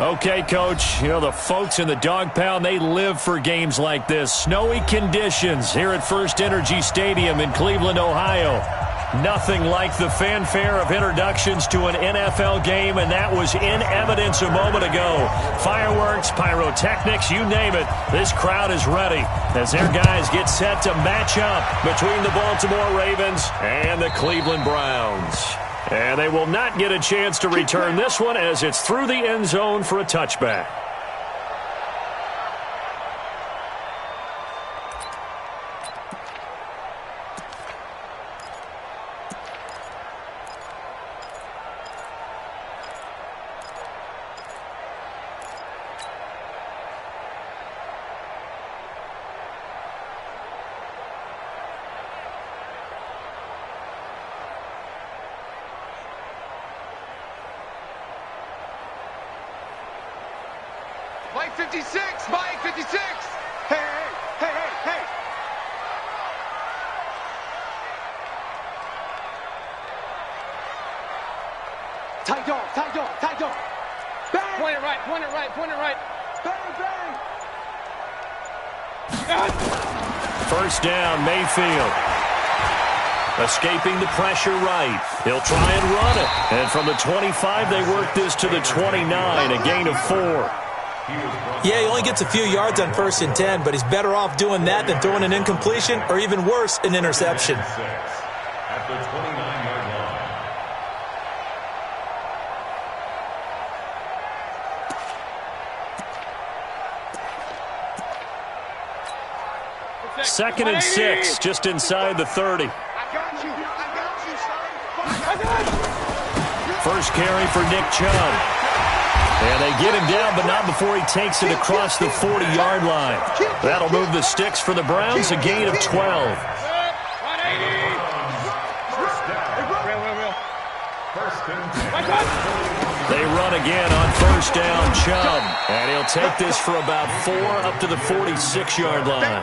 Okay, Coach, you know, the folks in the dog pound, they live for games like this. Snowy conditions here at First Energy Stadium in Cleveland, Ohio. Nothing like the fanfare of introductions to an NFL game, and that was in evidence a moment ago. Fireworks, pyrotechnics, you name it. This crowd is ready as their guys get set to match up between the Baltimore Ravens and the Cleveland Browns. And they will not get a chance to return this one as it's through the end zone for a touchback. Mike 56, Mike 56. Hey, hey, hey, hey, hey. Tight dog, tight dog, tight dog. Bang. Point it right, point it right, point it right. Bang, bang. First down, Mayfield. Escaping the pressure right. He'll try and run it. And from the 25, they work this to the 29, a gain of 4. Yeah, he only gets a few yards on 1st and 10, but he's better off doing that than throwing an incompletion or even worse, an interception. At the 29-yard line. Second and 6, just inside the 30. I got you, son. First carry for Nick Chubb. And they get him down, but not before he takes it across the 40-yard line. That'll move the sticks for the Browns, a gain of 12. They run again on first down, Chubb. And he'll take this for about 4 up to the 46-yard line.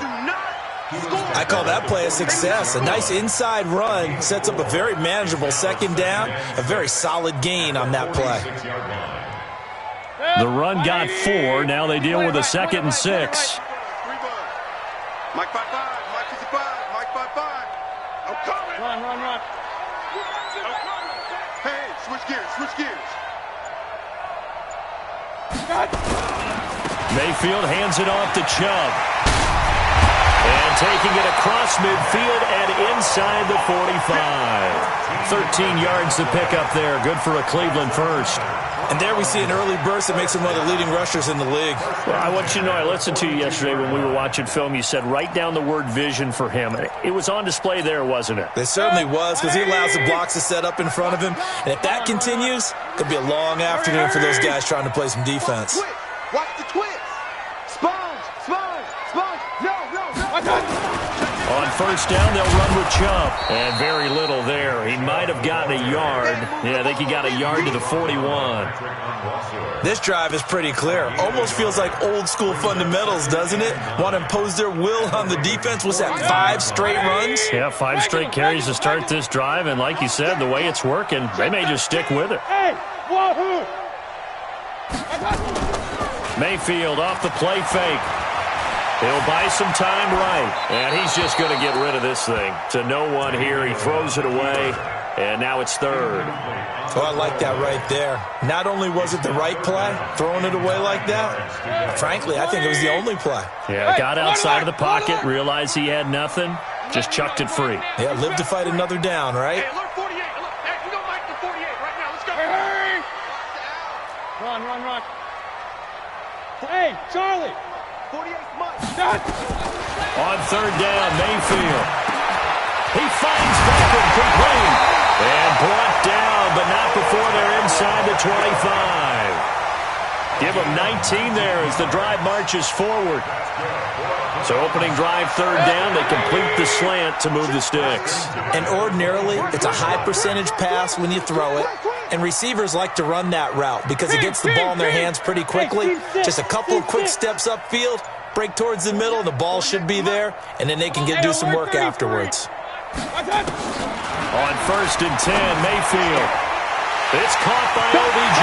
I call that play a success. A nice inside run sets up a very manageable second down, a very solid gain on that play. The run got 4. Now they deal with a 2nd and 6. Mike 55, Mike 55, Mike 55. I'm coming. Run, run, run. Hey, switch gears, switch gears. Mayfield hands it off to Chubb. And taking it across midfield and inside the 45. 13 yards to pick up there. Good for a Cleveland first. And there we see an early burst that makes him one of the leading rushers in the league. Well, I want you to know, I listened to you yesterday when we were watching film. You said write down the word vision for him. It was on display there, wasn't it? It certainly was, because he allows the blocks to set up in front of him. And if that continues, it could be a long afternoon for those guys trying to play some defense. Watch the twist. Sponge, sponge, sponge. No, no, no. On first down, they'll run with Chubb. And very little there. He might have gotten a yard. Yeah, I think he got a yard to the 41. This drive is pretty clear. Almost feels like old school fundamentals, doesn't it? Want to impose their will on the defense. Was that 5 straight runs? Yeah, 5 straight carries to start this drive. And like you said, the way it's working, they may just stick with it. Mayfield off the play fake. He'll buy some time right. And he's just going to get rid of this thing. To no one here. He throws it away. And now it's 3rd. Oh, I like that right there. Not only was it the right play, throwing it away like that, frankly, I think it was the only play. Yeah, got outside of the pocket, realized he had nothing, just chucked it free. Yeah, live to fight another down, right? Hey, look, 48. Look, hey, you know Mike the 48 right now. Let's go. Hey! Run, run, run. Hey, Charlie. 48's Mike. On 3rd down, Mayfield. He finds Beckham complete. And brought down, but not before they're inside the 25. Give them 19 there as the drive marches forward. So opening drive 3rd down, they complete the slant to move the sticks. And ordinarily, it's a high percentage pass when you throw it. And receivers like to run that route because it gets the ball in their hands pretty quickly. Just a couple of quick steps upfield, break towards the middle, the ball should be there, and then they can do some work afterwards. On 1st and 10, Mayfield. It's caught by OBJ.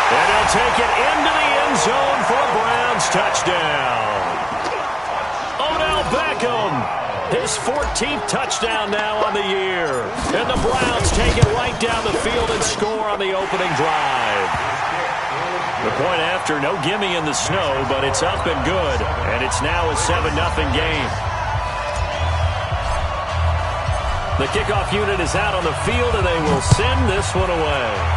And he'll take it into the end zone for a Browns touchdown. Odell Beckham, his 14th touchdown now on the year. And the Browns take it right down the field and score on the opening drive. The point after, no gimme in the snow, but it's up and good. And it's now a 7-0 game. The kickoff unit is out on the field, and they will send this one away.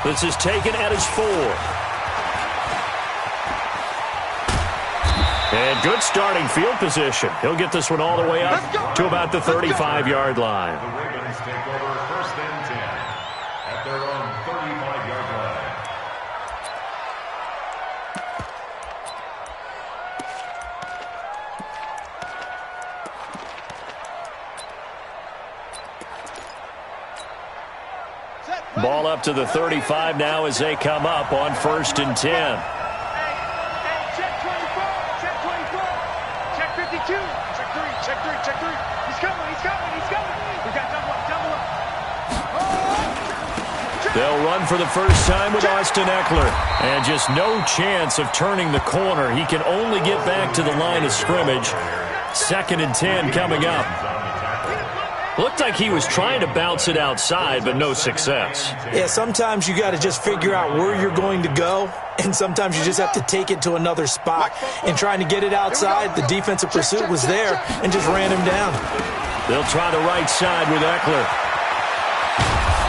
This is taken at his 4. And good starting field position. He'll get this one all the way up to about the 35-yard line. The Ravens take over 1st and 10 at their own 35-yard line. Ball up to the 35 now as they come up on 1st and 10. Check 24. Check 24. Check 52. Check 3. Check 3. Check 3. He's coming. He's coming. He's coming. We got double up. Double up. They'll run for the first time with Austin Eckler. And just no chance of turning the corner. He can only get back to the line of scrimmage. 2nd and 10 coming up. Looked like he was trying to bounce it outside, but no success. Yeah, sometimes you got to just figure out where you're going to go, and sometimes you just have to take it to another spot. And trying to get it outside, the defensive pursuit was there and just ran him down. They'll try the right side with Eckler.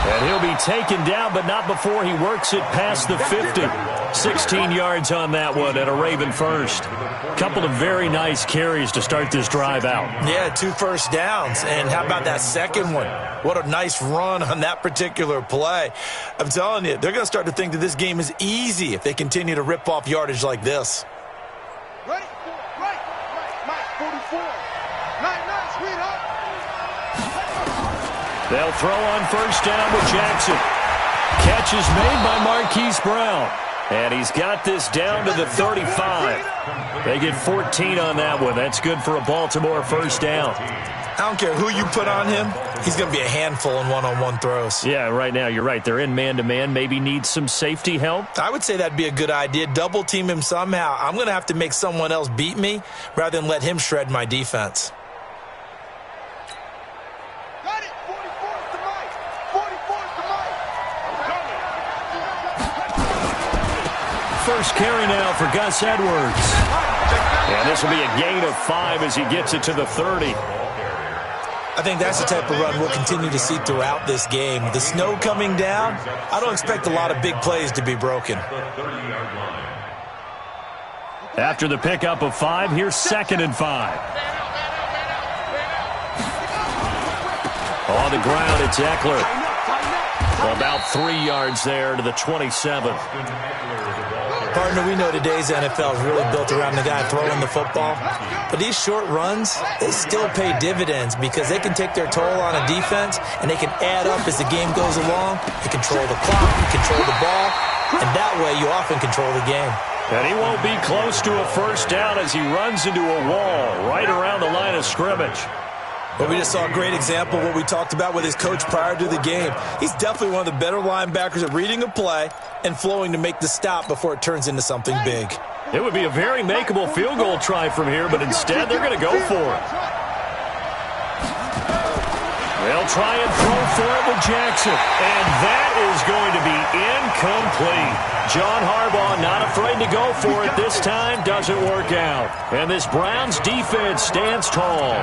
And he'll be taken down, but not before he works it past the 50. 16 yards on that one and a Raven first. Couple of very nice carries to start this drive out. Yeah, 2 first downs. And how about that second one? What a nice run on that particular play. I'm telling you, they're going to start to think that this game is easy if they continue to rip off yardage like this. Ready? Right. Mike, 44. Nice, sweetheart. They'll throw on first down with Jackson. Catch is made by Marquise Brown. And he's got this down to the 35. They get 14 on that one. That's good for a Baltimore first down. I don't care who you put on him. He's going to be a handful in one-on-one throws. Yeah, right now, you're right. They're in man-to-man. Maybe need some safety help. I would say that'd be a good idea. Double team him somehow. I'm going to have to make someone else beat me rather than let him shred my defense. Got it. 44 to Mike. 44 to Mike. First carry now for Gus Edwards. And this will be a gain of 5 as he gets it to the 30. I think that's the type of run we'll continue to see throughout this game. The snow coming down, I don't expect a lot of big plays to be broken. After the pickup of 5, here's 2nd and 5. On the ground, it's Eckler. About 3 yards there to the 27. Partner, we know today's NFL is really built around the guy throwing the football. But these short runs, they still pay dividends because they can take their toll on a defense and they can add up as the game goes along. They control the clock, you control the ball, and that way you often control the game. And he won't be close to a first down as he runs into a wall right around the line of scrimmage. But we just saw a great example of what we talked about with his coach prior to the game. He's definitely one of the better linebackers at reading a play and flowing to make the stop before it turns into something big. It would be a very makeable field goal try from here, but instead they're going to go for it. They'll try and throw for it with Jackson. And that is going to be incomplete. John Harbaugh not afraid to go for it this time. Doesn't work out. And this Browns defense stands tall.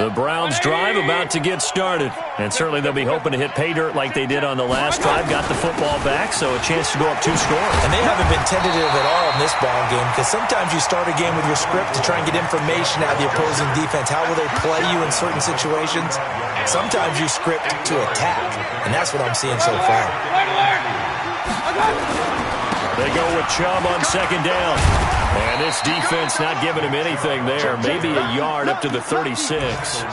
The Browns drive about to get started. And certainly they'll be hoping to hit pay dirt like they did on the last drive. Got the football back, so a chance to go up 2 scores. And they haven't been tentative at all in this ball game because sometimes you start a game with your script to try and get information out of the opposing defense. How will they play you in certain situations? Sometimes you script to attack, and that's what I'm seeing so far. They go with Chubb on 2nd down. And this defense not giving him anything there. Maybe a yard up to the 36.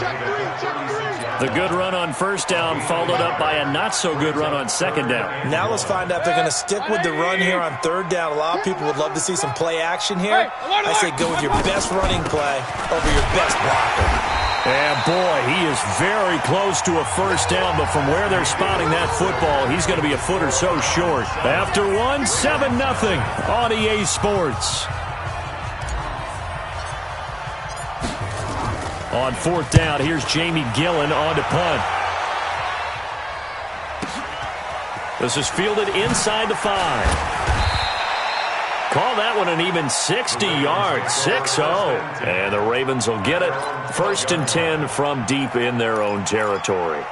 The good run on first down followed up by a not-so-good run on 2nd down. Now let's find out if they're going to stick with the run here on 3rd down. A lot of people would love to see some play action here. I say go with your best running play over your best blocker. And boy, he is very close to a first down, but from where they're spotting that football, he's going to be a foot or so short. After one, 7-0 on EA Sports. On fourth down, here's Jamie Gillen on to punt. This is fielded inside the 5. Call that one an even 60 yards, 6-0. And the Ravens will get it. 1st and 10 from deep in their own territory.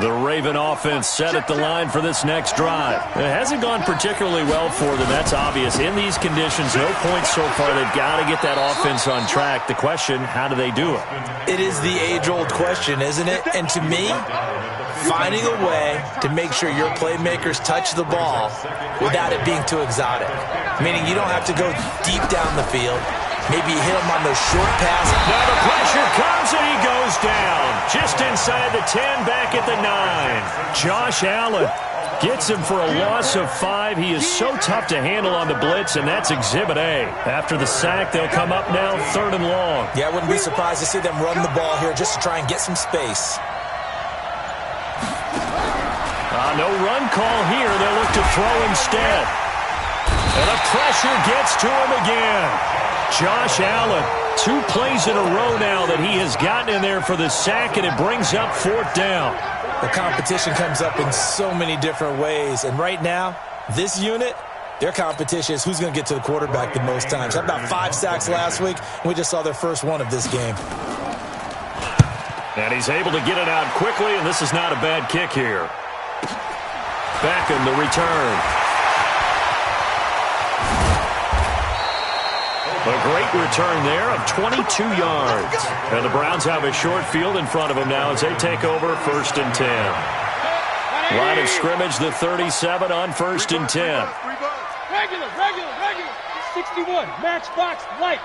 The Raven offense set at the line for this next drive. It hasn't gone particularly well for them. That's obvious. In these conditions, no points so far. They've got to get that offense on track. The question, how do they do it? It is the age-old question, isn't it? And to me, finding a way to make sure your playmakers touch the ball without it being too exotic. Meaning you don't have to go deep down the field. Maybe hit him on those short passes. Now the pressure comes and he goes down. Just inside the 10, back at the 9. Josh Allen gets him for a loss of 5. He is so tough to handle on the blitz, and that's Exhibit A. After the sack, they'll come up now 3rd and long. Yeah, I wouldn't be surprised to see them run the ball here just to try and get some space. No run call here. They'll look to throw instead. And the pressure gets to him again. Josh Allen, 2 plays in a row now that he has gotten in there for the sack, and it brings up 4th down. The competition comes up in so many different ways. And right now, this unit, their competition is who's going to get to the quarterback the most times. Had about 5 sacks last week, and we just saw their first one of this game. And he's able to get it out quickly, and this is not a bad kick here. Beckham, the return. A great return there of 22 yards. And the Browns have a short field in front of them now as they take over 1st and 10. Line of scrimmage, the 37 on 1st and 10. Regular. 61, matchbox, lights.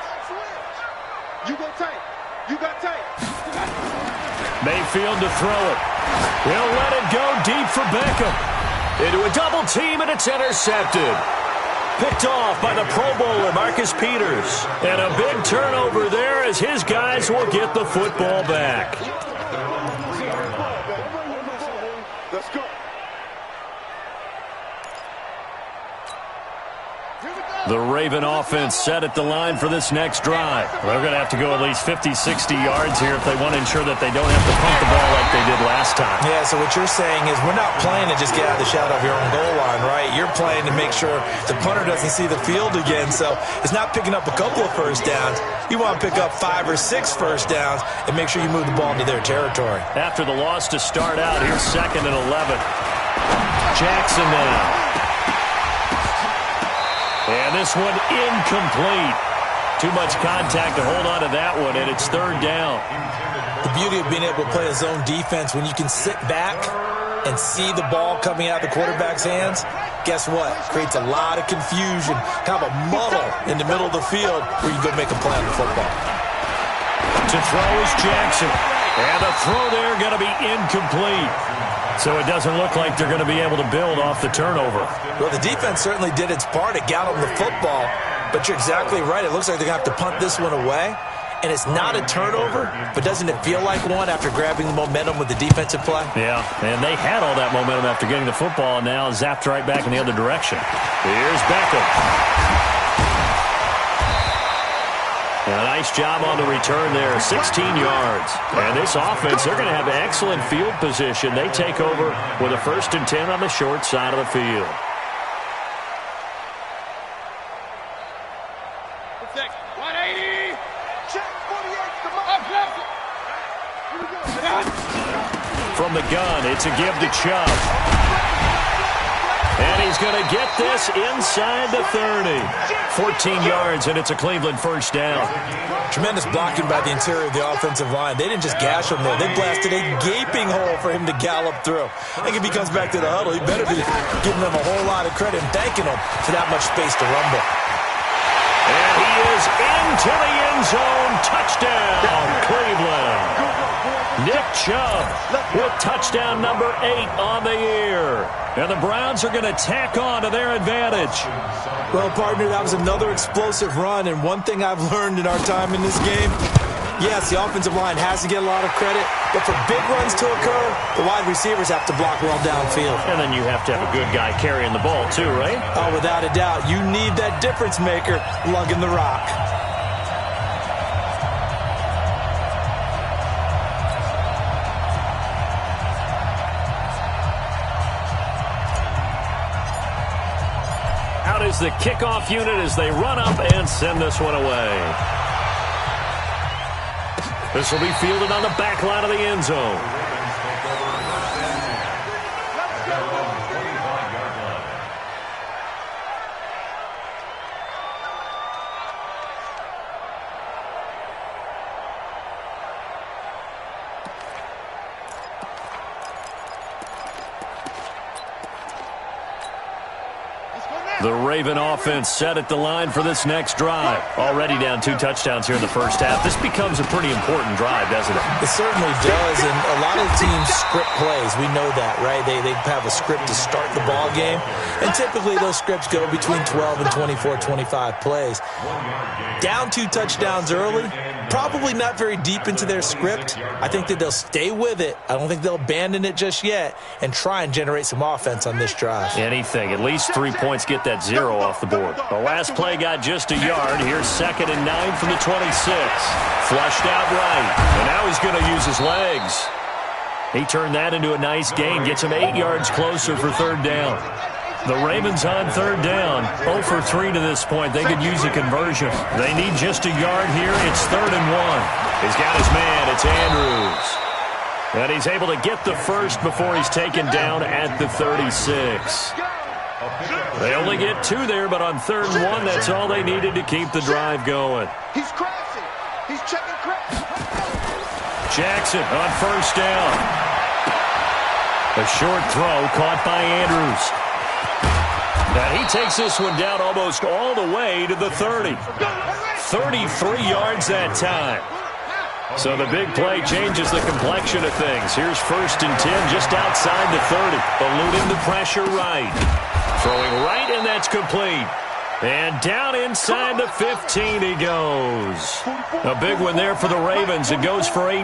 You go tight. You got tight. Mayfield to throw it. He'll let it go deep for Beckham. Into a double team, and it's intercepted. Picked off by the Pro Bowler, Marcus Peters. And a big turnover there as his guys will get the football back. Let's go. The Raven offense set at the line for this next drive. They're going to have to go at least 50, 60 yards here if they want to ensure that they don't have to punt the ball like they did last time. Yeah, so what you're saying is we're not playing to just get out of the shadow of your own goal line, right? You're playing to make sure the punter doesn't see the field again. So it's not picking up a couple of first downs. You want to pick up 5 or 6 first downs and make sure you move the ball into their territory. After the loss to start out, here's 2nd and 11. Jackson now. And this one incomplete. Too much contact to hold on to that one, and it's 3rd down. The beauty of being able to play a zone defense, when you can sit back and see the ball coming out of the quarterback's hands, guess what? Creates a lot of confusion, kind of a muddle in the middle of the field where you go make a play on the football. To throw is Jackson. And the throw there going to be incomplete. So it doesn't look like they're going to be able to build off the turnover. Well, the defense certainly did its part. It got them the football. But you're exactly right. It looks like they're going to have to punt this one away. And it's not a turnover, but doesn't it feel like one after grabbing the momentum with the defensive play? Yeah, and they had all that momentum after getting the football, and now zapped right back in the other direction. Here's Beckham. A nice job on the return there, 16 yards. And this offense, they're going to have excellent field position. They take over with a 1st and 10 on the short side of the field. Protect. 180. Check. 48. From the gun, it's a give to Chubb. And he's going to get this inside the 30. 14 yards, and it's a Cleveland first down. Tremendous blocking by the interior of the offensive line. They didn't just gash him there. They blasted a gaping hole for him to gallop through. I think if he comes back to the huddle, he better be giving them a whole lot of credit and thanking them for that much space to rumble. And he is into the end zone. Touchdown, Cleveland. Nick Chubb with touchdown number 8 on the year. And the Browns are going to tack on to their advantage. Well, partner, that was another explosive run, and one thing I've learned in our time in this game, yes, the offensive line has to get a lot of credit, but for big runs to occur, the wide receivers have to block well downfield. And then you have to have a good guy carrying the ball too, right? Oh, without a doubt. You need that difference maker lugging the rock. Out is the kickoff unit as they run up and send this one away. This will be fielded on the back line of the end zone. The Raven offense set at the line for this next drive. Already down 2 touchdowns here in the first half. This becomes a pretty important drive, doesn't it? It certainly does, and a lot of teams script plays. We know that, right? They have a script to start the ball game, and typically those scripts go between 12 and 24, 25 plays. Down 2 touchdowns early, probably not very deep into their script. I think that they'll stay with it. I don't think they'll abandon it just yet and try and generate some offense on this drive. Anything. At least 3 points, get that 0 off the board. The last play got just a yard. Here's 2nd and 9 from the 26. Flushed out right. And now he's going to use his legs. He turned that into a nice gain. Gets him 8 yards closer for 3rd down. The Ravens on 3rd down. 0 for 3 to this point. They could use a conversion. They need just a yard here. It's 3rd and 1. He's got his man. It's Andrews. And he's able to get the first before he's taken down at the 36. They only get 2 there, but on 3rd and 1, that's all they needed to keep the drive going. He's crashing. He's checking crash. Jackson on 1st down. A short throw caught by Andrews. And he takes this one down almost all the way to the 30. 33 yards that time. So the big play changes the complexion of things. Here's 1st and 10 just outside the 30. Eluding the pressure right. Throwing right, and that's complete. And down inside the 15 he goes. A big one there for the Ravens. It goes for 18.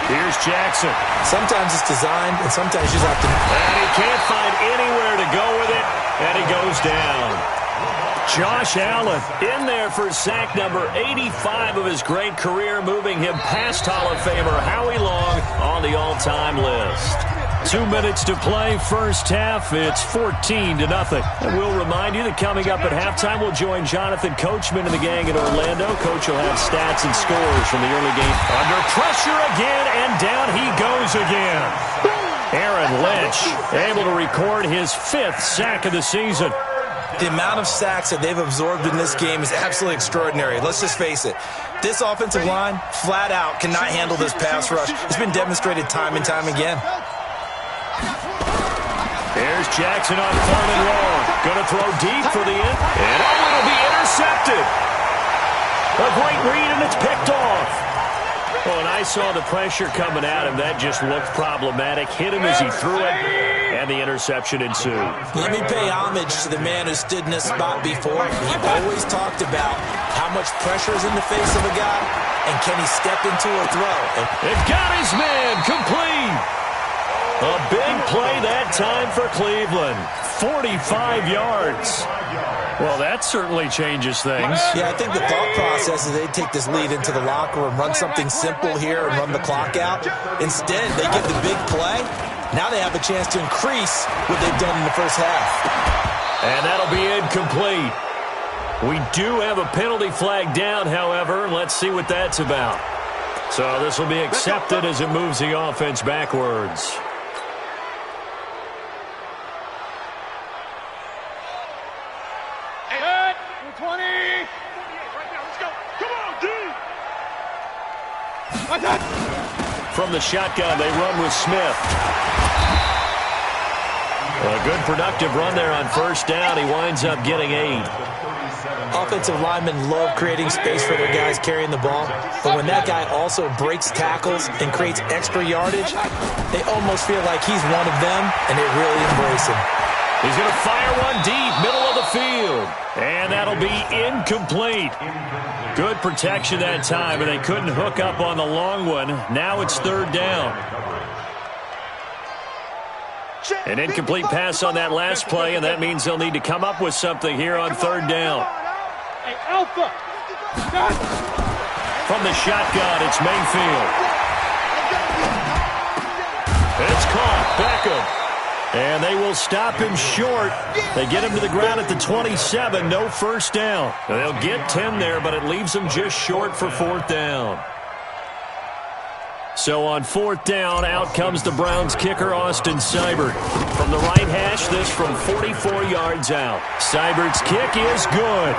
Here's Jackson. Sometimes it's designed, and sometimes you just have to... And he can't find anywhere to go with it, and he goes down. Josh Allen in there for sack number 85 of his great career, moving him past Hall of Famer Howie Long on the all-time list. 2 minutes to play, first half. It's 14-0. And we'll remind you that coming up at halftime, we'll join Jonathan Coachman and the gang in Orlando. Coach will have stats and scores from the early game. Under pressure again, and down he goes again. Aaron Lynch able to record his 5th sack of the season. The amount of sacks that they've absorbed in this game is absolutely extraordinary. Let's just face it. This offensive line, flat out, cannot handle this pass rush. It's been demonstrated time and time again. Here's Jackson on 3rd and long. Going to throw deep for the end. And it'll be intercepted. A great read, and it's picked off. Oh, and I saw the pressure coming at him. That just looked problematic. Hit him as he threw it, and the interception ensued. Let me pay homage to the man who stood in this spot before. He always talked about how much pressure is in the face of a guy, and can he step into a throw. They've got his man complete. A big play that time for Cleveland. 45 yards. Well, that certainly changes things. Yeah, I think the thought process is they take this lead into the locker room, run something simple here, and run the clock out. Instead, they get the big play. Now they have a chance to increase what they've done in the first half. And that'll be incomplete. We do have a penalty flag down, however. Let's see what that's about. So this will be accepted as it moves the offense backwards. From the shotgun, they run with Smith. A good productive run there on first down. He winds up getting 8. Offensive linemen love creating space for their guys carrying the ball, but when that guy also breaks tackles and creates extra yardage, they almost feel like he's one of them, and they really embrace him. He's going to fire one deep, middle of the field, and that'll be incomplete. Good protection that time, and they couldn't hook up on the long one. Now it's third down. An incomplete pass on that last play, and that means they'll need to come up with something here on third down. Hey, Alpha! From the shotgun, it's Mayfield. It's caught. Beckham. And they will stop him short. They get him to the ground at the 27. No first down. They'll get 10 there, but it leaves them just short for fourth down. So on fourth down, out comes the Browns kicker, Austin Seibert. From the right hash, this from 44 yards out. Seibert's kick is good.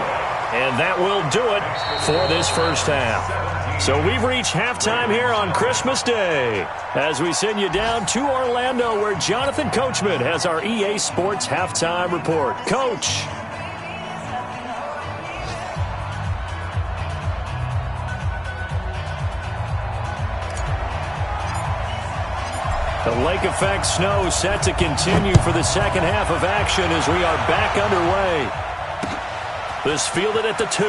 And that will do it for this first half. So we've reached halftime here on Christmas Day as we send you down to Orlando where Jonathan Coachman has our EA Sports Halftime Report. Coach. The lake effect snow set to continue for the second half of action as we are back underway. This fielded at the 2.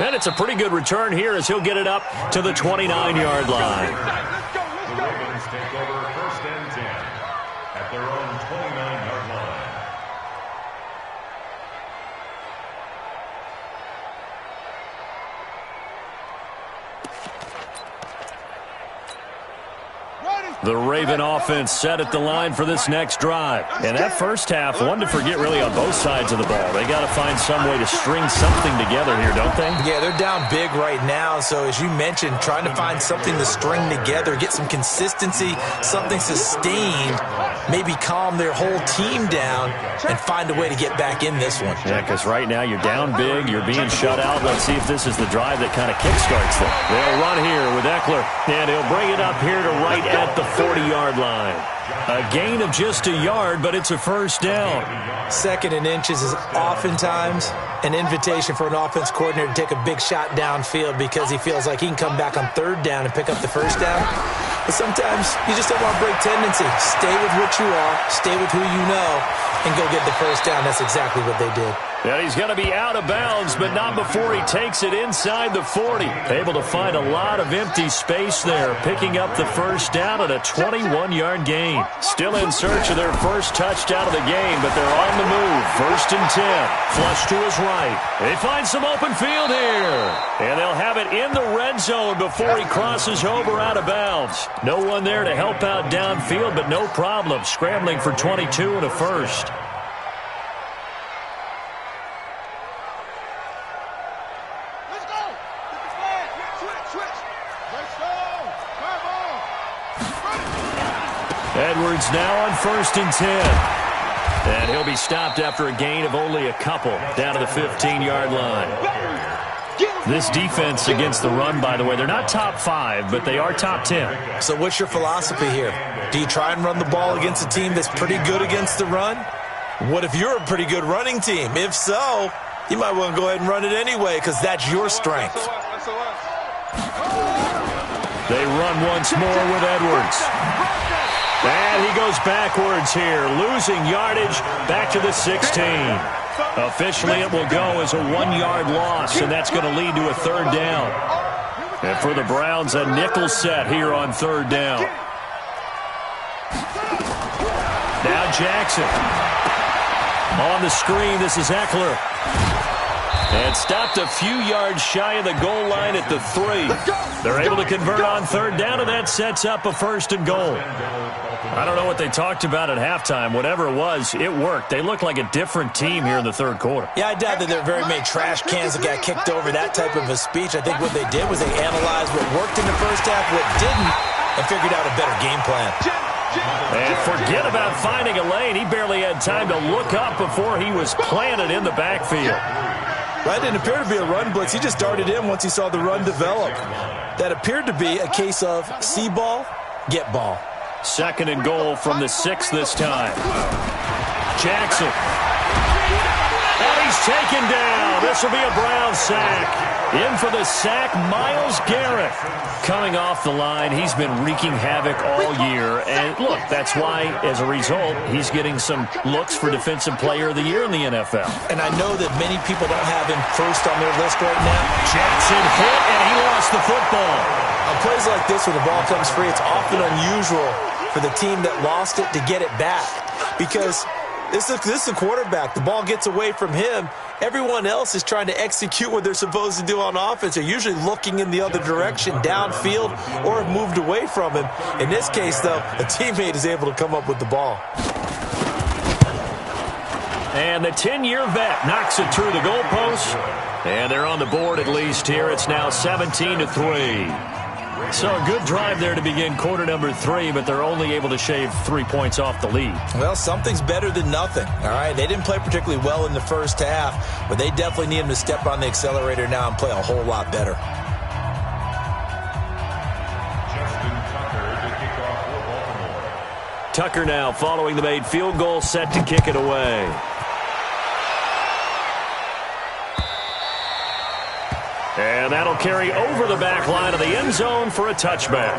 And it's a pretty good return here as he'll get it up to the 29-yard line. The Ravens take over first and 10 at their own 29-yard line. The Raven offense set at the line for this next drive. And that first half, one to forget really on both sides of the ball. They got to find some way to string something together here, don't they? Yeah, they're down big right now. So as you mentioned, trying to find something to string together, get some consistency, something sustained, maybe calm their whole team down and find a way to get back in this one. Yeah, because right now you're down big, you're being shut out. Let's see if this is the drive that kind of kickstarts them. They'll run here with Eckler, and he'll bring it up here to right at the 40-yard line. A gain of just a yard, but it's a first down. Second and inches is oftentimes an invitation for an offense coordinator to take a big shot downfield because he feels like he can come back on third down and pick up the first down. But sometimes you just don't want to break tendency. Stay with what you are, stay with who you know, and go get the first down. That's exactly what they did. And he's going to be out of bounds, but not before he takes it inside the 40. Able to find a lot of empty space there, picking up the first down at a 21-yard gain. Still in search of their first touchdown of the game, but they're on the move. First and 10. Flush to his right. They find some open field here. And they'll have it in the red zone before he crosses over out of bounds. No one there to help out downfield, but no problem. Scrambling for 22 and a first. Edwards now on first and 10. And he'll be stopped after a gain of only a couple down to the 15-yard line. This defense against the run, by the way, they're not top 5, but they are top 10. So what's your philosophy here? Do you try and run the ball against a team that's pretty good against the run? What if you're a pretty good running team? If so, you might want to go ahead and run it anyway because that's your strength. They run once more with Edwards. And he goes backwards here, losing yardage back to the 16. Officially, it will go as a 1-yard loss, and that's going to lead to a third down. And for the Browns, a nickel set here on third down. Now Jackson. On the screen, this is Eckler. And stopped a few yards shy of the goal line at the 3. They're able to convert on third down, and that sets up a first and goal. I don't know what they talked about at halftime. Whatever it was, it worked. They looked like a different team here in the third quarter. Yeah, I doubt that there are very many trash cans that got kicked over, that type of a speech. I think what they did was they analyzed what worked in the first half, what didn't, and figured out a better game plan. And forget about finding a lane. He barely had time to look up before he was planted in the backfield. That didn't appear to be a run blitz. He just darted in once he saw the run develop. That appeared to be a case of see ball, get ball. 2nd and goal from the 6 this time. Jackson. And he's taken down. This will be a Brown sack. In for the sack, Myles Garrett. Coming off the line, he's been wreaking havoc all year. And look, that's why, as a result, he's getting some looks for Defensive Player of the Year in the NFL. And I know that many people don't have him first on their list right now. Jackson hit, and he lost the football. On plays like this, when the ball comes free, it's often unusual for the team that lost it to get it back. Because this is a quarterback. The ball gets away from him. Everyone else is trying to execute what they're supposed to do on offense. They're usually looking in the other direction, downfield, or have moved away from him. In this case, though, a teammate is able to come up with the ball. And the 10-year vet knocks it through the goalpost. And they're on the board at least here. It's now 17-3. So a good drive there to begin quarter number 3, but they're only able to shave 3 points off the lead. Well, something's better than nothing, all right? They didn't play particularly well in the first half, but they definitely need them to step on the accelerator now and play a whole lot better. Tucker now following the made field goal, set to kick it away. And that'll carry over the back line of the end zone for a touchback.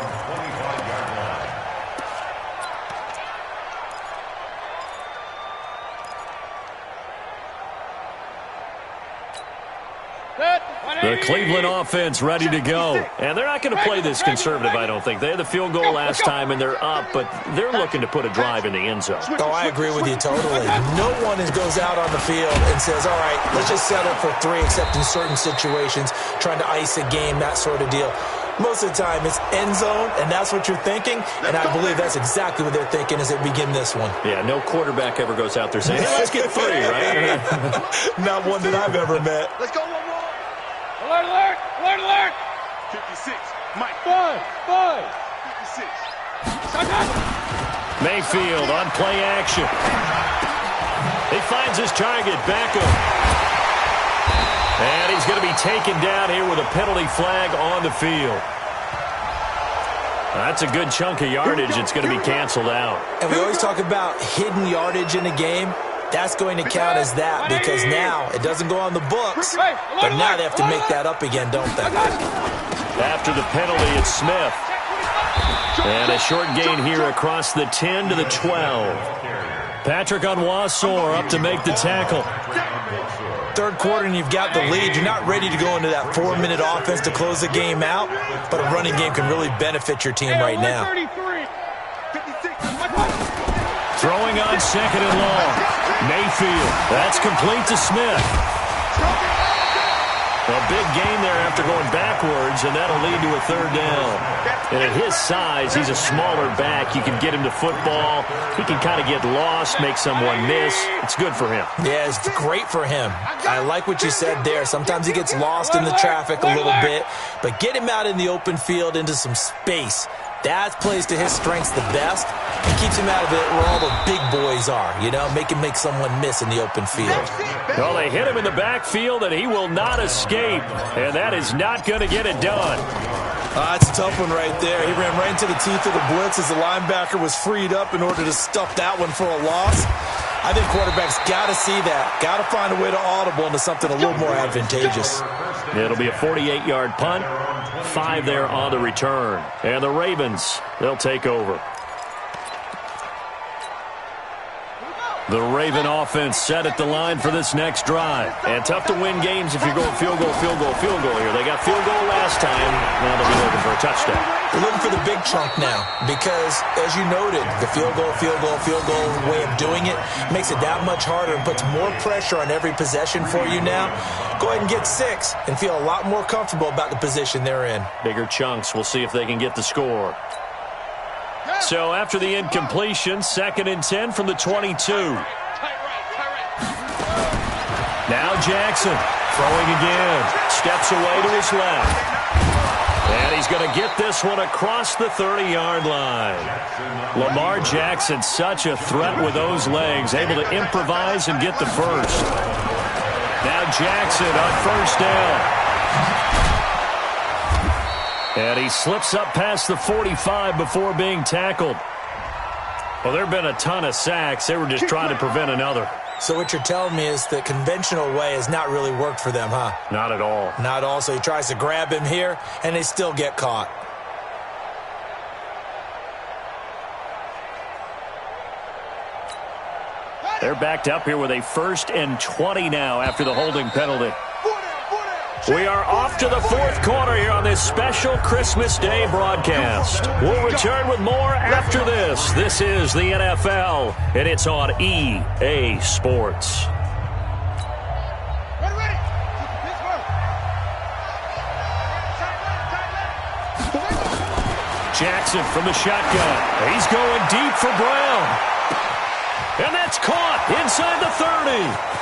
The Cleveland offense ready to go. And they're not going to play this conservative, I don't think. They had the field goal last time, and they're up, but they're looking to put a drive in the end zone. Oh, I agree with you totally. No one goes out on the field and says, all right, let's just settle for 3, except in certain situations, trying to ice a game, that sort of deal. Most of the time, it's end zone, and that's what you're thinking, and I believe that's exactly what they're thinking as they begin this one. Yeah, no quarterback ever goes out there saying, hey, let's get 3, right? Not one that I've ever met. Let's go, one more. Alert, alert, alert, alert. 56, Mike. 5, 56. Mayfield on play action. He finds his target, Beckham. And he's going to be taken down here with a penalty flag on the field. That's a good chunk of yardage. It's going to be canceled out. And we always talk about hidden yardage in a game. That's going to count as that because now it doesn't go on the books, but now they have to make that up again, don't they? After the penalty, it's Smith. And a short gain here across the 10 to the 12. Patrick Onwuasor up to make the tackle. Third quarter and you've got the lead. You're not ready to go into that 4-minute offense to close the game out, but a running game can really benefit your team right now. Throwing on 2nd and long. Mayfield. That's complete to Smith. A big gain there after going backwards, and that'll lead to a 3rd down. And at his size, he's a smaller back. You can get him to football. He can kind of get lost, make someone miss. It's good for him. Yeah, it's great for him. I like what you said there. Sometimes he gets lost in the traffic a little bit, but get him out in the open field into some space. That plays to his strengths the best and keeps him out of it where all the big boys are, you know, make someone miss in the open field. Well, they hit him in the backfield, and he will not escape, and that is not going to get it done. That's a tough one right there. He ran right into the teeth of the blitz as the linebacker was freed up in order to stuff that one for a loss. I think quarterbacks got to see that, got to find a way to audible into something a little more advantageous. It'll be a 48-yard punt, 5 there on the return. And the Ravens, they'll take over. The Raven offense set at the line for this next drive. And tough to win games if you're going field goal, field goal, field goal here. They got field goal last time. Now they'll be looking for a touchdown. They're looking for the big chunk now because, as you noted, the field goal way of doing it makes it that much harder and puts more pressure on every possession for you now. Go ahead and get 6 and feel a lot more comfortable about the position they're in. Bigger chunks. We'll see if they can get the score. So after the incompletion, 2nd and 10 from the 22. Now Jackson throwing again. Steps away to his left. And he's going to get this one across the 30-yard line. Lamar Jackson, such a threat with those legs, able to improvise and get the first. Now Jackson on 1st down. And he slips up past the 45 before being tackled. Well, there have been a ton of sacks. They were just trying to prevent another. So what you're telling me is the conventional way has not really worked for them, huh? Not at all. Not at all. So he tries to grab him here, and they still get caught. They're backed up here with a 1st and 20 now after the holding penalty. We are off to the fourth quarter here on this special Christmas Day broadcast. We'll return with more after this. This is the NFL, and it's on EA Sports. Jackson from the shotgun. He's going deep for Brown. And that's caught inside the 30.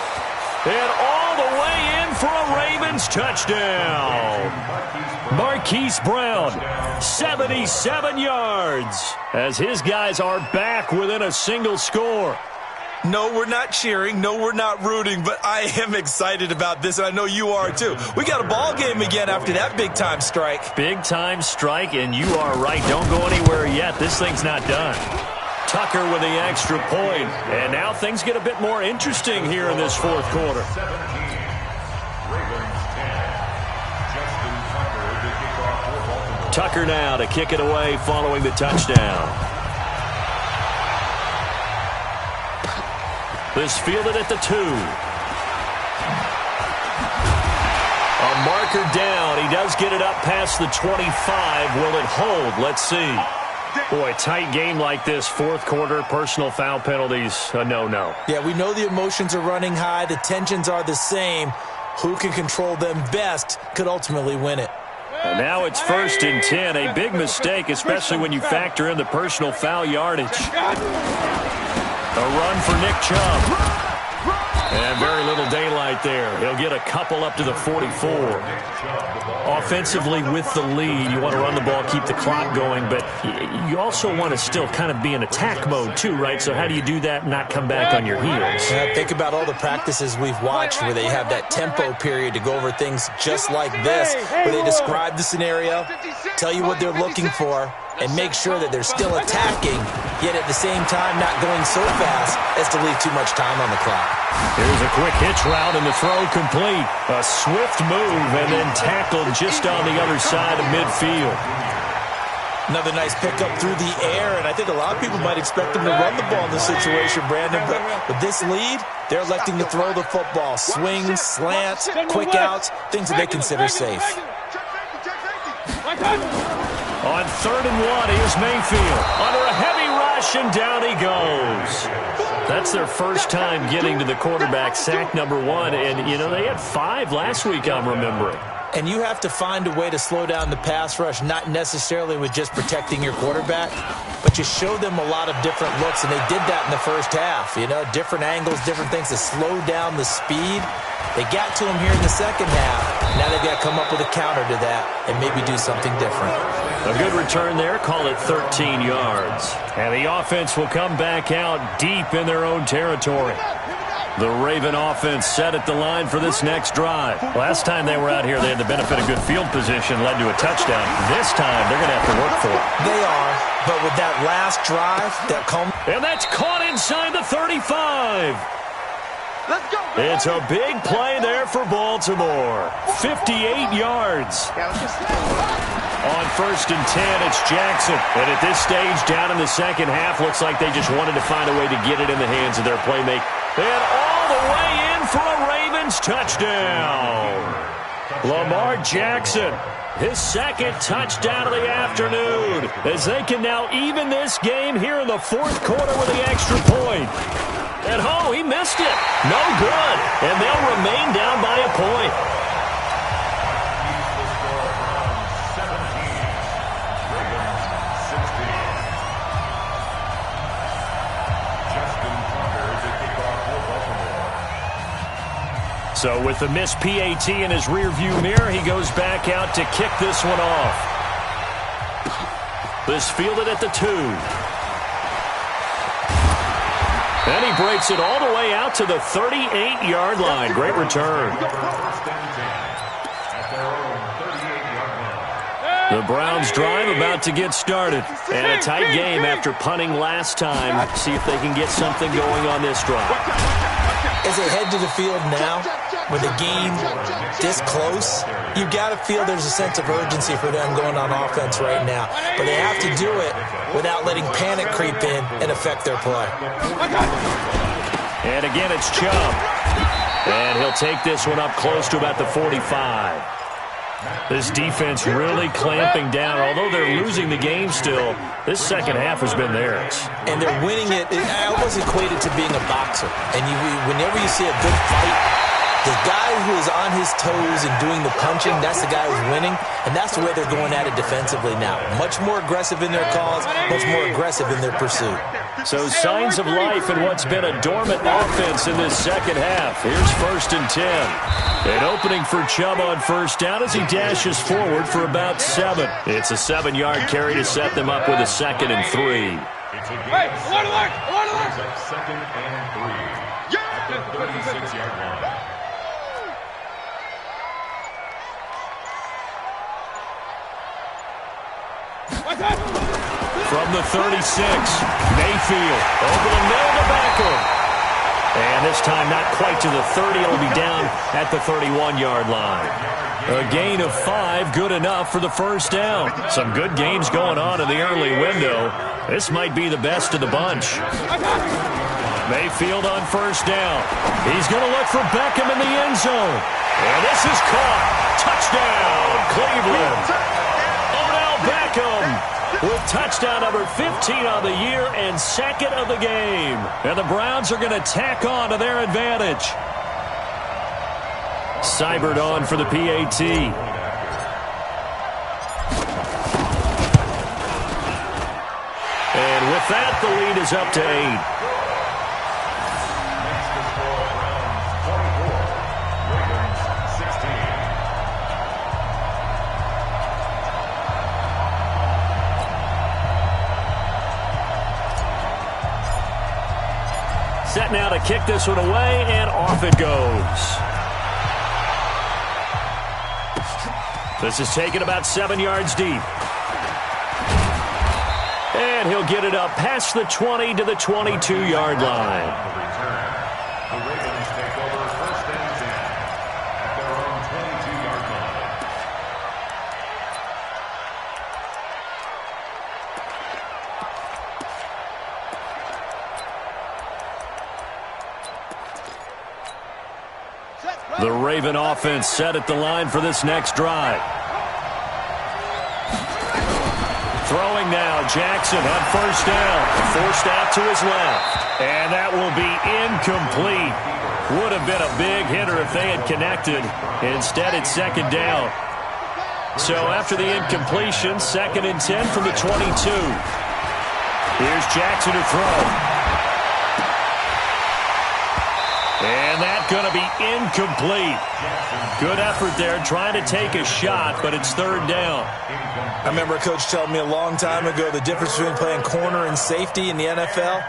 And all the way in for a Ravens touchdown. Marquise Brown, 77 yards, as his guys are back within a single score. No, we're not cheering. No, we're not rooting, but I am excited about this, and I know you are too. We got a ball game again after that big-time strike. Big-time strike, and you are right. Don't go anywhere yet. This thing's not done. Tucker with the extra point. And now things get a bit more interesting here in this fourth quarter. Tucker now to kick it away following the touchdown. This fielded at the 2. A marker down. He does get it up past the 25. Will it hold? Let's see. Boy, tight game like this, fourth quarter, personal foul penalties, a no-no. Yeah, we know the emotions are running high. The tensions are the same. Who can control them best could ultimately win it. And now it's 1st and 10, a big mistake, especially when you factor in the personal foul yardage. A run for Nick Chubb. And very little daylight there. He'll get a couple up to the 44. Offensively with the lead, you want to run the ball, keep the clock going, but you also want to still kind of be in attack mode too, right? So how do you do that and not come back on your heels? Yeah, think about all the practices we've watched where they have that tempo period to go over things just like this, where they describe the scenario, tell you what they're looking for, and make sure that they're still attacking, yet at the same time not going so fast as to leave too much time on the clock. Here's a quick hitch route and the throw complete. A swift move and then tackled just on the other side of midfield. Another nice pickup through the air, and I think a lot of people might expect them to run the ball in this situation, Brandon, but with this lead, they're electing to throw the football. Swings, slants, quick outs, things that they consider safe. On 3rd and 1, here's Mayfield. Under a heavy rush, and down he goes. That's their first time getting to the quarterback, sack number 1. And, you know, they had 5 last week, I'm remembering. And you have to find a way to slow down the pass rush, not necessarily with just protecting your quarterback, but you show them a lot of different looks, and they did that in the first half. You know, different angles, different things to slow down the speed. They got to him here in the second half. Now they've got to come up with a counter to that and maybe do something different. A good return there. Call it 13 yards. And the offense will come back out deep in their own territory. The Raven offense set at the line for this next drive. Last time they were out here, they had the benefit of good field position, led to a touchdown. This time, they're going to have to work for it. They are, but with that last drive, and that's caught inside the 35. It's a big play there for Baltimore. 58 yards. On 1st and 10, it's Jackson. And at this stage, down in the second half, looks like they just wanted to find a way to get it in the hands of their playmaker. And all the way in for a Ravens touchdown. Lamar Jackson, his second touchdown of the afternoon, as they can now even this game here in the fourth quarter with the extra point. And oh, he missed it. No good. And they'll remain down by a point. So with the missed PAT in his rearview mirror, he goes back out to kick this one off. This fielded at the 2. And he breaks it all the way out to the 38-yard line. Great return. The Browns drive about to get started. And a tight game after punting last time. See if they can get something going on this drive. As they head to the field now, with the game this close, you've got to feel there's a sense of urgency for them going on offense right now. But they have to do it without letting panic creep in and affect their play. And again, it's Chubb. And he'll take this one up close to about the 45. This defense really clamping down. Although they're losing the game still, this second half has been theirs. And they're winning it. I almost equate it to being a boxer. And whenever you see a good fight, the guy who is on his toes and doing the punching, that's the guy who's winning. And that's the way they're going at it defensively now. Much more aggressive in their calls, much more aggressive in their pursuit. So signs of life in what's been a dormant offense in this second half. Here's 1st and 10. An opening for Chubb on first down as he dashes forward for about 7. It's a 7-yard carry to set them up with a 2nd and 3. Hey, alert! Second and 3. At the 36-yard line. From the 36, Mayfield over the middle to Beckham. And this time not quite to the 30. It'll be down at the 31-yard line. A gain of 5, good enough for the first down. Some good games going on in the early window. This might be the best of the bunch. Mayfield on first down. He's going to look for Beckham in the end zone. And this is caught. Touchdown, Cleveland. Odell Beckham with touchdown number 15 on the year and 2nd of the game. And the Browns are going to tack on to their advantage. Seibert on for the PAT. And with that, the lead is up to 8. Set now to kick this one away, and off it goes. This is taken about 7 yards deep. And he'll get it up past the 20 to the 22-yard line. The Ravens take over 1st and 10 at their own 22-yard line. The Raven offense set at the line for this next drive. Throwing now, Jackson on first down. Forced out to his left. And that will be incomplete. Would have been a big hitter if they had connected. Instead, it's 2nd down. So after the incompletion, 2nd and 10 from the 22. Here's Jackson to throw. And that's going to be incomplete. Good effort there, trying to take a shot, but it's 3rd down. I remember a coach telling me a long time ago the difference between playing corner and safety in the NFL.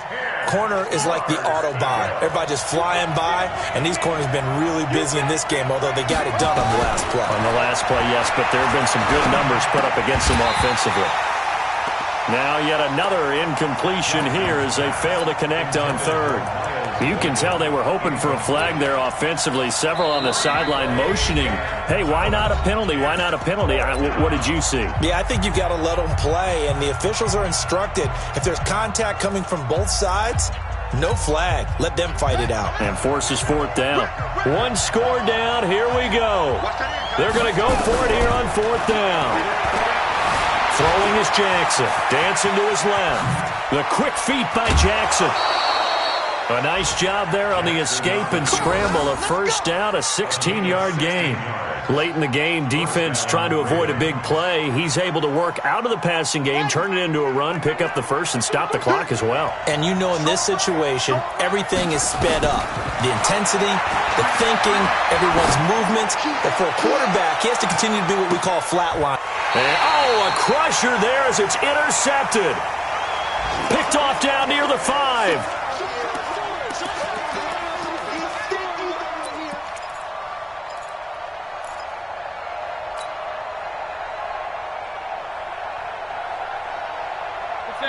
Corner is like the Autobahn. Everybody just flying by, and these corners have been really busy in this game, although they got it done on the last play. On the last play, yes, but there have been some good numbers put up against them offensively. Now yet another incompletion here as they fail to connect on 3rd. You can tell they were hoping for a flag there offensively. Several on the sideline motioning, hey, why not a penalty? Why not a penalty? What did you see? Yeah, I think you've got to let them play, and the officials are instructed, if there's contact coming from both sides, no flag. Let them fight it out. And forces 4th down. One score down. Here we go. They're going to go for it here on 4th down. Throwing is Jackson. Dancing to his left. The quick feet by Jackson. A nice job there on the escape and scramble. A first down, a 16-yard gain. Late in the game, defense trying to avoid a big play. He's able to work out of the passing game, turn it into a run, pick up the first, and stop the clock as well. And you know in this situation, everything is sped up. The intensity, the thinking, everyone's movements. But for a quarterback, he has to continue to be what we call flat line. And, a crusher there as it's intercepted. Picked off down near the 5.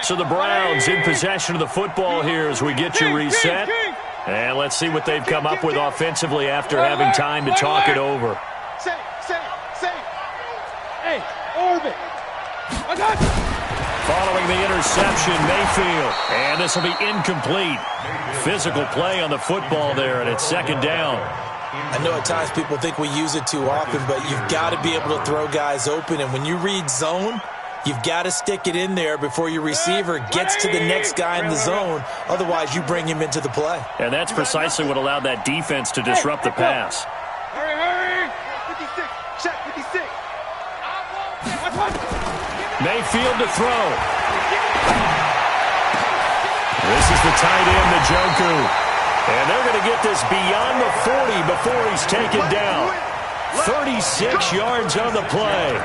So the Browns in possession of the football here as we get you reset. And let's see what they've come up with offensively after having time to talk it over. Hey, orbit. I got you. Following the interception, Mayfield. And this will be incomplete. Physical play on the football there, and it's second down. I know at times people think we use it too often, but you've got to be able to throw guys open. And when you read zone, you've got to stick it in there before your receiver gets to the next guy in the zone. Otherwise, you bring him into the play. And that's precisely what allowed that defense to disrupt the pass. Hurry. 56. Check 56. Mayfield to throw. This is the tight end, Njoku. And they're going to get this beyond the 40 before he's taken down. 36 yards on the play.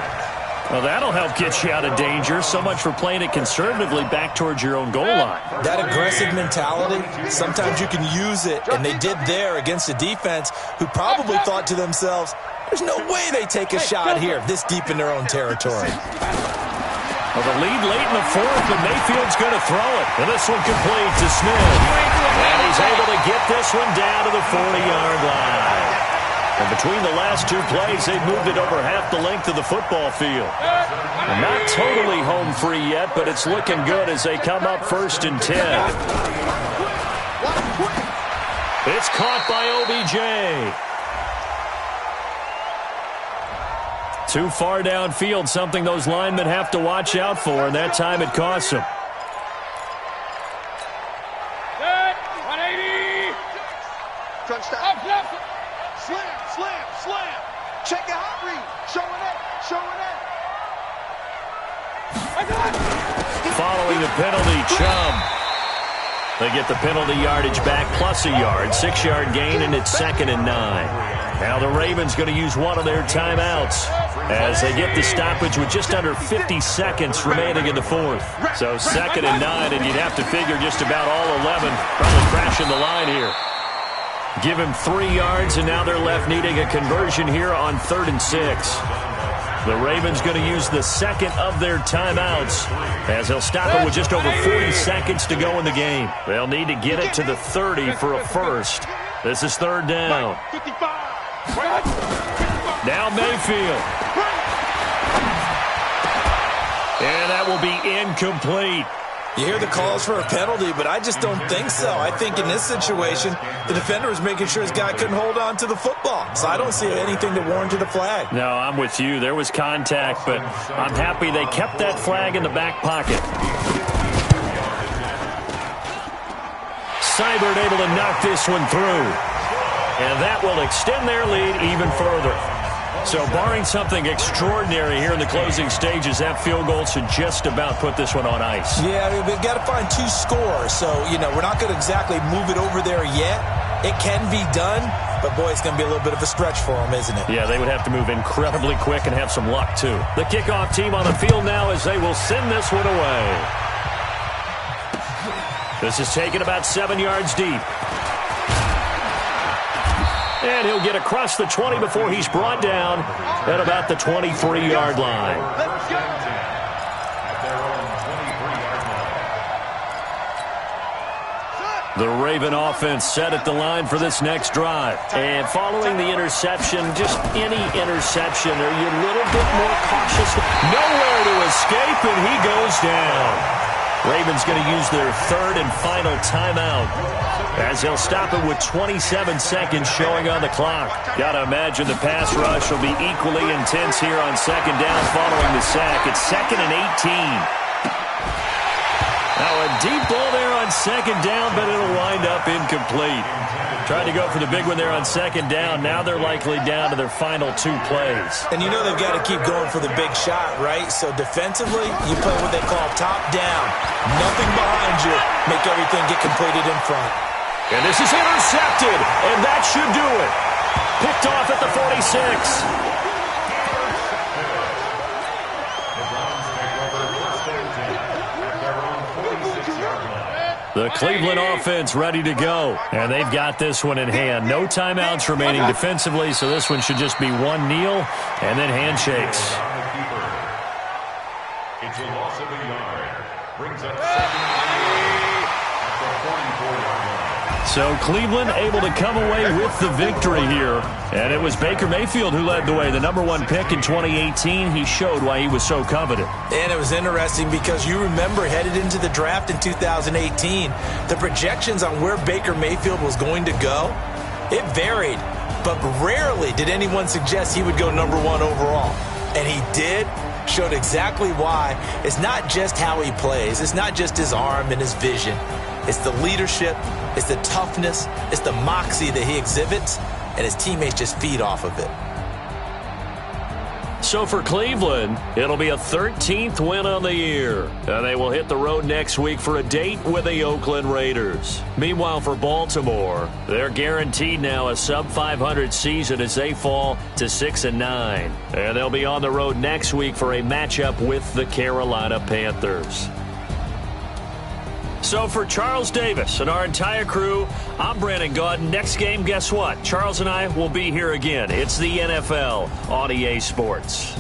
Well, that'll help get you out of danger. So much for playing it conservatively back towards your own goal line. That aggressive mentality, sometimes you can use it, and they did there against a defense who probably thought to themselves, there's no way they take a shot here this deep in their own territory. Well, the lead late in the fourth, but Mayfield's going to throw it. And this one complete to Smith. And he's able to get this one down to the 40-yard line. And between the last two plays, they've moved it over half the length of the football field. Not totally home free yet, but it's looking good as they come up 1st and 10. It's caught by OBJ. Too far downfield, something those linemen have to watch out for, and that time it costs them. 180. Touchdown. Slam. Check your hot read. Showing it. I got it. Following the penalty, Chubb. They get the penalty yardage back plus a yard. 6-yard gain, and it's 2nd and 9. Now the Ravens going to use one of their timeouts as they get the stoppage with just under 50 seconds remaining in the fourth. So 2nd and 9, and you'd have to figure just about all 11 probably crashing the line here. Give him 3 yards, and now they're left needing a conversion here on 3rd and 6. The Ravens going to use the second of their timeouts as they'll stop it with just over 40 seconds to go in the game. They'll need to get it to the 30 for a first. This is 3rd down. Now Mayfield. And that will be incomplete. You hear the calls for a penalty, but I just don't think so. I think in this situation, the defender was making sure his guy couldn't hold on to the football. So I don't see anything that warranted a flag. No, I'm with you. There was contact, but I'm happy they kept that flag in the back pocket. Seibert able to knock this one through. And that will extend their lead even further. So barring something extraordinary here in the closing stages, that field goal should just about put this one on ice. Yeah, we've got to find 2 scores. So, we're not going to exactly move it over there yet. It can be done, but, boy, it's going to be a little bit of a stretch for them, isn't it? Yeah, they would have to move incredibly quick and have some luck, too. The kickoff team on the field now as they will send this one away. This is taken about 7 yards deep. And he'll get across the 20 before he's brought down at about the 23-yard line. The Raven offense set at the line for this next drive. And following the interception, just any interception, are you a little bit more cautious? Nowhere to escape, and he goes down. Ravens going to use their 3rd and final timeout as they'll stop it with 27 seconds showing on the clock. Got to imagine the pass rush will be equally intense here on 2nd down following the sack. It's 2nd and 18. Now a deep ball there on 2nd down, but it'll wind up incomplete. Tried to go for the big one there on 2nd down. Now they're likely down to their final 2 plays. And they've got to keep going for the big shot, right? So defensively, you play what they call top down. Nothing behind you. Make everything get completed in front. And this is intercepted, and that should do it. Picked off at the 46. The Cleveland offense ready to go, and they've got this one in hand. No timeouts remaining defensively, so this one should just be one kneel and then handshakes. It's a loss of a yard. Brings up second at the 44-yard line. So Cleveland able to come away with the victory here. And it was Baker Mayfield who led the way. The #1 pick in 2018, he showed why he was so coveted. And it was interesting because you remember headed into the draft in 2018, the projections on where Baker Mayfield was going to go, it varied. But rarely did anyone suggest he would go #1 overall. And he did. Showed exactly why. It's not just how he plays. It's not just his arm and his vision. It's the leadership. It's the toughness. It's the moxie that he exhibits. And his teammates just feed off of it. So for Cleveland, it'll be a 13th win on the year. And they will hit the road next week for a date with the Oakland Raiders. Meanwhile, for Baltimore, they're guaranteed now a sub-500 season as they fall to 6-9. And they'll be on the road next week for a matchup with the Carolina Panthers. So for Charles Davis and our entire crew, I'm Brandon Gaudin. Next game, guess what? Charles and I will be here again. It's the NFL on EA Sports.